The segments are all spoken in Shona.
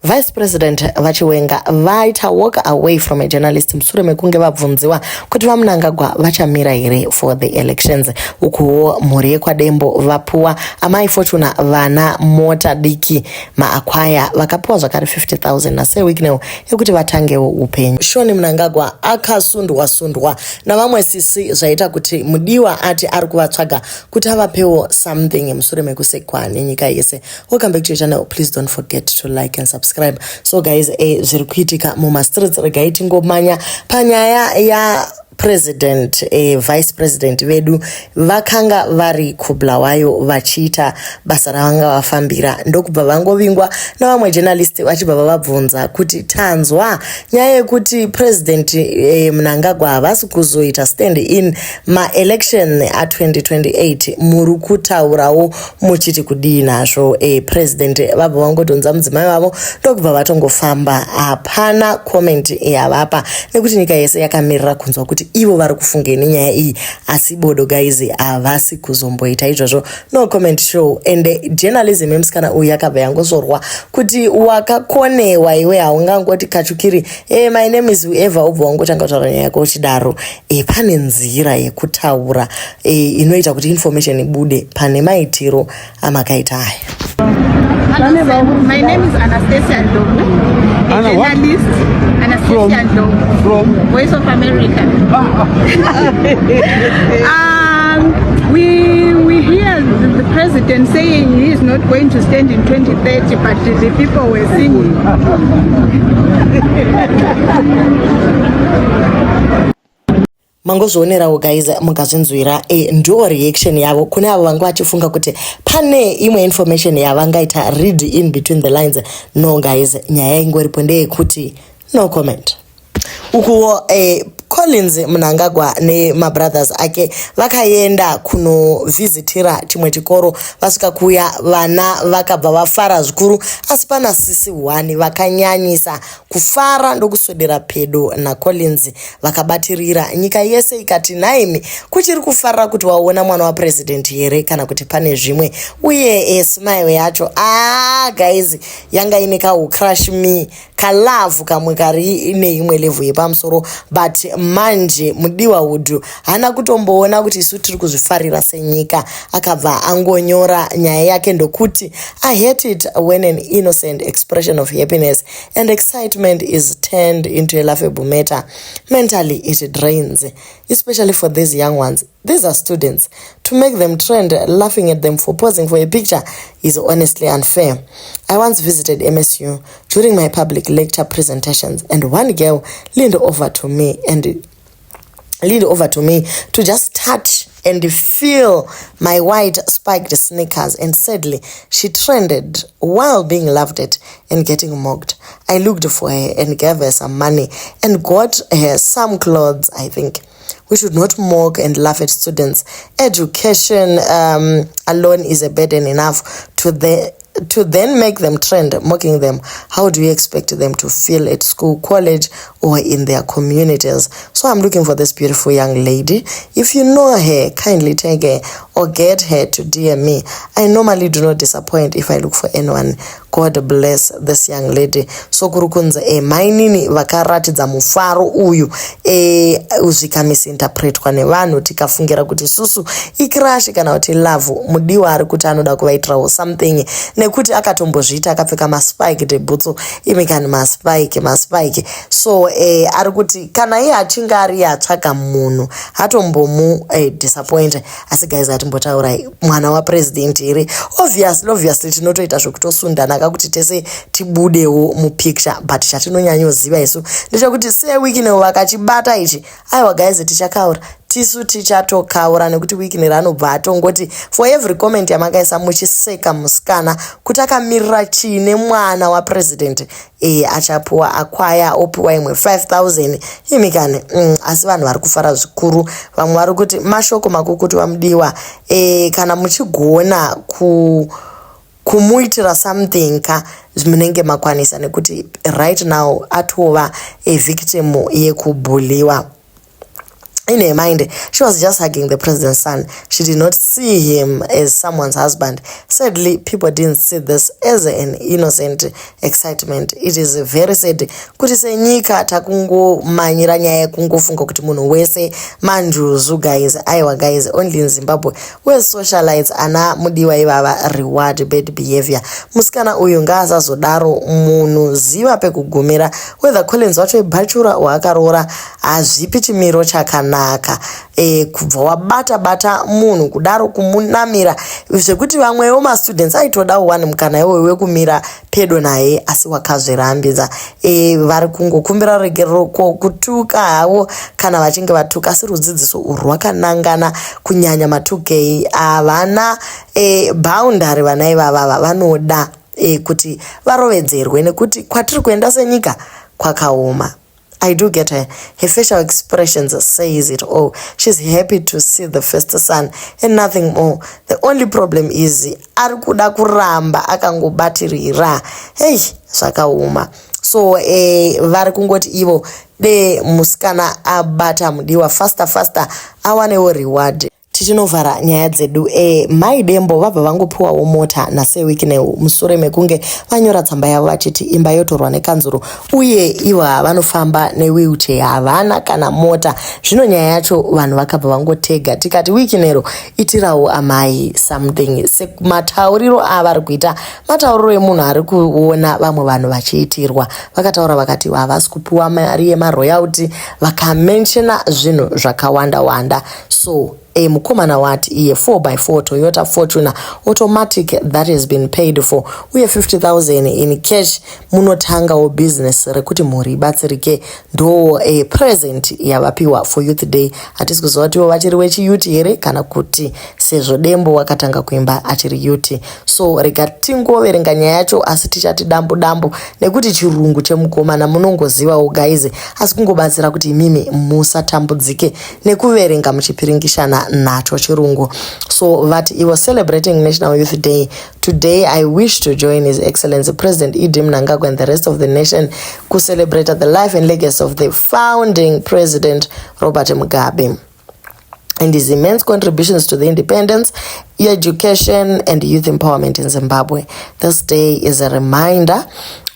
Vice President Chiwenga vaita walk away from a journalist mushure mekunge vabvunziwa kuti Mnangagwa vachamira here for the elections. Ukuwo mhuri yekwaDembo vapuwa amai Fortuna vana mota diki maakwaya vakapuwa zvakare 50,000 nasewiknewo yekuti vatangewo upenyu. Shoni Mnangagwa akasundwa navamwe sisi zvaita kuti mudiwa ati ari kuvatsvaga kuti avapewo something mushure mekusekwa nenyika yese. Welcome back to your channel. Please don't forget to like and subscribe. So guys, zviri kuitika mumastreets regai tingomanya panyaya ya president vice president vedu vakanga vari kuBulawayo vachiita basa ravanga vafambira ndokubva vangovingwa navamwe journalist vachibva vabvunza kuti tanzwa nyaya yekuti president Mnangagwa havasi kuzoita stand in ma-election a2028 muri kutaurawo muchiti kudii nazvo. President vabva vangodhonza mudzimai wavo ndokubva vatongofamba, hapana comment yavapa nekuti nyika yese yakamirira kunzwa kuti ivo vari kufunga nenyaya iyi, asi bodo guys havasi kuzomboita izvozvo. No comment show. And journalism yemusikana uyu yakabva yangozorwa kuti wakakonewa iwe haungangoti kachukiri my name is whoever ubva wangotanga kutaura nyaya yako uchidaro. Pane nzira yekutaura inoita kuti information ibude pane maitiro amakaita haya. My name is Anastasia Dembo, a journalist. Anastasia Dembo from Voice of America. We hear the president saying he is not going to stand in 2030, but the people were singing. Mangozvionerawo guys mukazvinzwira ndo reaction yavo kune avo vanga vachifunga kuti pane imwe information yavangaita read in between the lines. No guys, nyaya ingoripo ndeyekuti no comment. Ukuwo Collins Mnangagwa nemabrothers ake vakaenda kunovhizitira chimwe chikoro, vasvika kuya vana vakabva vafara zvikuru, asi pana sisi wani vakanyanyisa kufara ndokuswedera pedo naCollins vakabatirira. Nyika yese ikati naimi kuchiri kufarira kuti waona mwana wapresident here kana kuti pane zvimwe. Uye smile yacho guys yanga ine crush me kalove kamwe kari neimwe level yepamusoro, but manje mudiwa udhu hana kutomboona kuti isu tiri kuzvifarira senyika. Akabva angonyora nyaya yake ndokuti I hate it when an innocent expression of happiness and excitement is turned into a laughable matter. Mentally it drains, especially for these young ones. These are students. To make them trend laughing at them for posing for a picture is honestly unfair. I once visited MSU during my public lecture presentations, and one girl leaned over to me to just touch and feel my white spiked sneakers, and sadly she trended while being laughed at and getting mocked. I looked for her and gave her some money and got her some clothes. I think we should not mock and laugh at students. Education alone is a burden enough to then make them trend, mocking them. How do you expect them to feel at school, college, or in their communities? So I'm looking for this beautiful young lady. If you know her, kindly take her or get her to DM me. I normally do not disappoint if I look for anyone. God bless this young lady. So kurukunza mainini vakaratidza mufaro uyu zvikamisinterpretwa nevanhu tikafungira kuti susu ikirashi kana kuti love. Mudiwa ari kuti anoda kuvaitirawo something nekuti akatombozviita akapfeka maspike boots imikani maspike. So ari kuti kana iye achinge ari atsvaga munhu hatombomu disappoint. Asi guys atimbotaurai mwana wapresident here. Obviously tinotoita zvokutosundana kuti tese tibudewo mupicture, but chatinonyanyoziva isu ndechekuti sewiki newo vakachibata ichi aiwa guys tichakaura tisu tichatokaura nekuti wiki neranobva atongoti for every comment yamakaisa muchiseka musikana kuti akamirira chine mwana wapresident achapuwa akwaya opuwa imwe 5,000 imikane. Asi vanhu vari kufara zvikuru, vamwe vari kuti mashoko makukutu vamudiwa kana muchigona kumuitira something munenge makwanisa, nekuti right now atova victim yekubhuliwa. In her mind, she was just hugging the president's son. She did not see him as someone's husband. Sadly, people didn't see this as an innocent excitement. It is very sad. Kuti senyika takungomanyira nyaya yekungofunga kuti munhu wese manjuzu guys. Aiwa guys, only in Zimbabwe where socialites ana mudiwa ivava reward bad behavior. Musikana uyu ngaasazodaro munhu ziva pekugumira whether Collins wacho ibhachura wakarora hazvipi chimiro chakanaka. Kubva wabata munhu kudaro kumunamira zvekuti vamwewo mastudents aitodawo wani mukana iwo wekumira pedo naye asi wakazvirambidza. Vari kungokumbira ruregerero kutuka havo kana vachinge vatuka, asi rudzidziso urwu rwakanangana kunyanya ma2K havana boundary vana ivava vanoda kuti varovedzerwe nekuti kwatiri kuenda senyika kwakaoma. I do get her. Her facial expressions says it all. She's happy to see the first son and nothing more. The only problem is ari kuda kuramba akangobatirira. Hey, zvakaoma. So vari kungoti ivo de musikana abata mudiwa faster awanewo reward. Tichinovhara nyaya dzedu mai Dembo vabva vangopiwawo mota nasewiki mushure mekunge vanyora tsamba yavo vachiti imba yotorwa nekanzuro uye ivo vanofamba newheelchair havana kana mota. Zvino nyaya yacho vanhu vakabva vangotega tikati wiki nero itirawo amai something. Sematauriro avari kuita matauriro emunhu ari kuona vamwe vanhu vachiitirwa. Vakataura vakati havasi kupiwa mari yemaroyalty vakamenshena zvinhu zvakawanda. So mukomana wati iye 4x4 Toyota Fortuner automatic that has been paid for uye 50,000 in cash munotangawo business rekuti mhuri ibatsirike ndo present yavapiwa for youth day. Hatisi kuziva kuti vachiri vechiyuti here kana kuti sezvo Dembo wakatanga kuimba achiri yuti. So rega tingoverenga nyaya yacho asi tichati dambo nekuti chirungu chemukomana munongozivawo guys, asi kungobatsira kuti imimi musatambudzike nekuverenga muchipiringishana nacho chirungu. So that he was celebrating National Youth Day. Today I wish to join His Excellency President Mnangagwa and the rest of the nation to celebrate the life and legacy of the founding President Robert Mugabe and his immense contributions to the independence, education and youth empowerment in Zimbabwe. This day is a reminder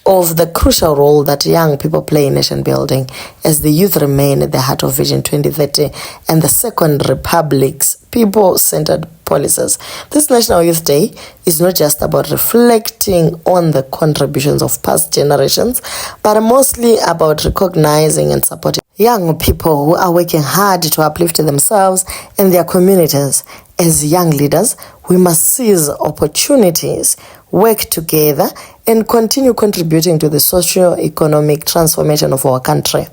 of the crucial role that young people play in nation building as the youth remain at the heart of Vision 2030 and the Second Republic's people-centered policies. This National Youth Day is not just about reflecting on the contributions of past generations, but mostly about recognizing and supporting young people who are working hard to uplift themselves and their communities. As young leaders, we must seize opportunities, work together, and continue contributing to the socio-economic transformation of our country.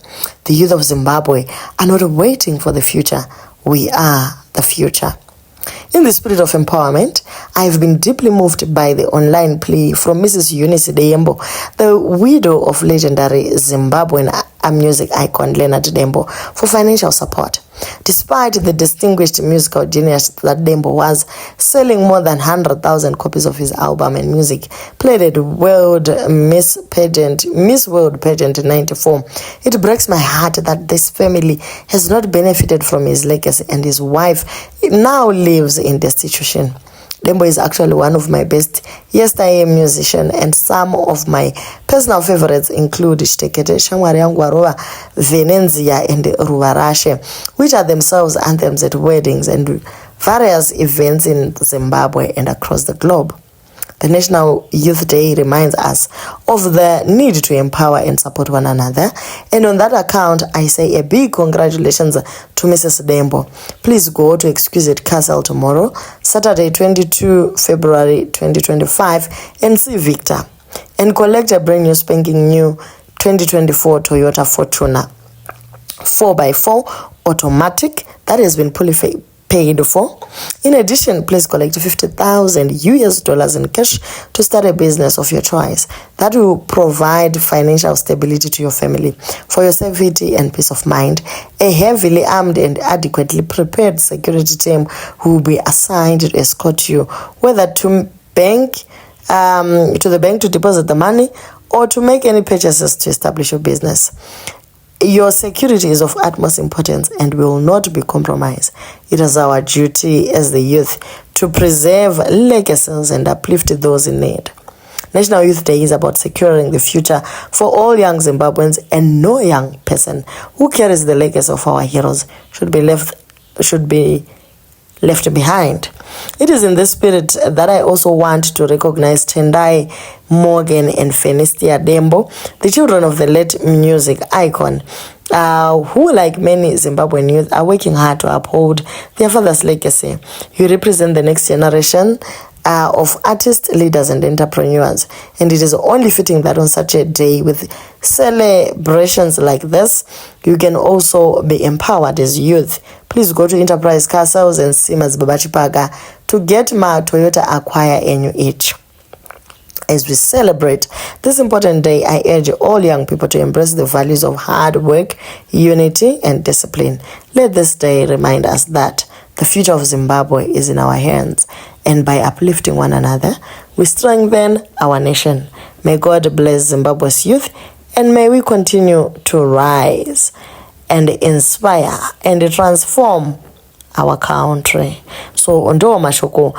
The youth of Zimbabwe are not waiting for the future. We are the future. In the spirit of empowerment, I have been deeply moved by the online plea from Mrs. Eunice Dembo, the widow of legendary Zimbabwean music icon Leonard Dembo, for financial support. Despite the distinguished musical genius that Dembo was, selling more than 100,000 copies of his album and music, played at Miss World Pageant in 94, it breaks my heart that this family has not benefited from his legacy and his wife now lives in destitution. Dembo is actually one of my best yesteryear musician, and some of my personal favorites include Chitekete, Shamwari Yangu Warova, Venenzia, and Ruvarashe, which are themselves anthems at weddings and various events in Zimbabwe and across the globe. The National Youth Day reminds us of the need to empower and support one another. And on that account, I say a big congratulations to Mrs. Dembo. Please go to Exquisite Castle tomorrow, Saturday, 22 February 2025, and see Victor. And collect a brand new spanking new 2024 Toyota Fortuner 4x4 automatic that has been fully paid for. In addition, please collect $50,000 in cash to start a business of your choice that will provide financial stability to your family for your safety and peace of mind. A heavily armed and adequately prepared security team will be assigned to escort you, whether to the bank to deposit the money or to make any purchases to establish your business. Your security is of utmost importance and will not be compromised. It is our duty as the youth to preserve legacies and uplift those in need. National Youth Day is about securing the future for all young Zimbabweans, and no young person who carries the legacy of our heroes should be left behind. It is in this spirit that I also want to recognize Tendai Morgan and Fenistia Dembo, the children of the late music icon, who, like many Zimbabwean youth, are working hard to uphold their father's legacy. You represent the next generation of artists, leaders, and entrepreneurs, and it is only fitting that on such a day with celebrations like this, you can also be empowered as youth. Please go to Enterprise Car Sales and Simas Babachipaga to get my Toyota Acquire NUH. As we celebrate this important day, I urge all young people to embrace the values of hard work, unity, and discipline. Let this day remind us that the future of Zimbabwe is in our hands, and by uplifting one another, we strengthen our nation. May God bless Zimbabwe's youth, and may we continue to rise and inspire and transform our country. So ndo mashoko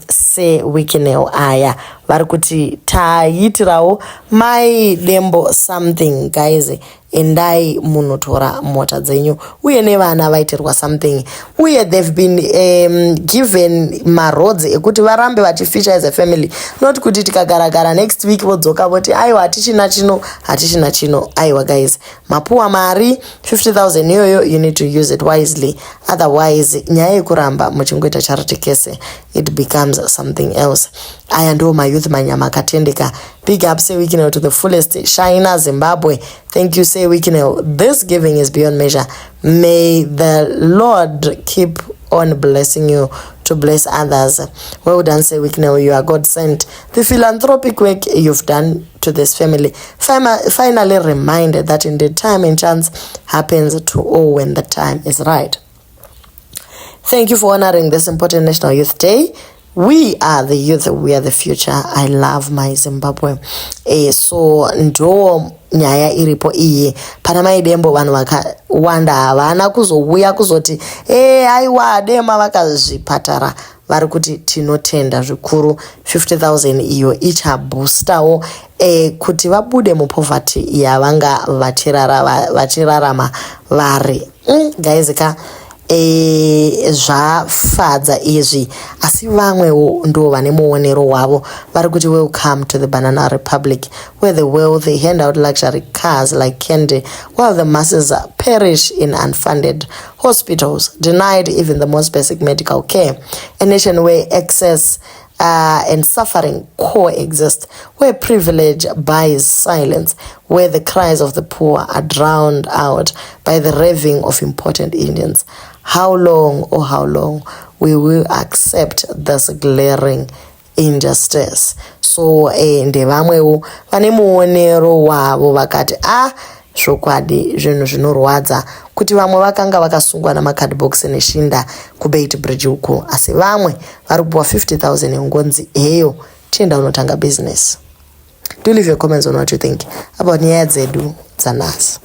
se wikineo aya varikuti taitirawo mai Dembo something guys, endai munotora mota dzenyu uye nevana vaitirwa something uye they've been given maroads ekuti varambe vachifisha as a family, not kuti tikagaragara next week vodzoka voti aiwa hatichina chino. Aiwa guys, mapuwa mari 50,000 yoyo, you need to use it wisely, otherwise nyaya yekuramba muchingoita charity case, it becomes something else. Aya ndo mayouth manyama akatendeka. Big up say Wikineo to the fullest. Shina Zimbabwe, thank you say Wikineo. This giving is beyond measure. May the Lord keep on blessing you to bless others. Well done say Wikineo, you are God sent. The philanthropic work you've done to this family finally reminded that in the time and chance happens to all when the time is right. Thank you for honoring this important National Youth Day. We are the youth, we are the future. I love my Zimbabwe. So ndo nyaya iripo iyi. Pana mai Dembo vanhu vakawanda havana kuzouya kuzoti aiwa dema vakazvipatara. Vari kuti tinotenda zvikuru 50,000 iyo ichaboostawo kuti vabude mupoverty yavanga vachirarama vari. Guys ka zvafadza izvi, asi vamwewo ndo vane muonero wavo vari kuti welcome to the Banana Republic, where the wealthy hand out luxury cars like candy while the masses perish in unfunded hospitals, denied even the most basic medical care. A nation where excess and suffering coexist, where privilege buys silence, where the cries of the poor are drowned out by the raving of important Indians. How long we will accept this glaring injustice? So ndevamwewo vane muonero wavo vakati zvokwadi zvinhu zvinorwadza kuti vamwe vakanga vakasungwa namakadhibhokisi neshinda kubeit bridge uko, asi vamwe vari kupuwa 50,000 ngonzi heyo tienda unotanga business. Do leave your comments on what you think about nyaya dzedu dzanhasi.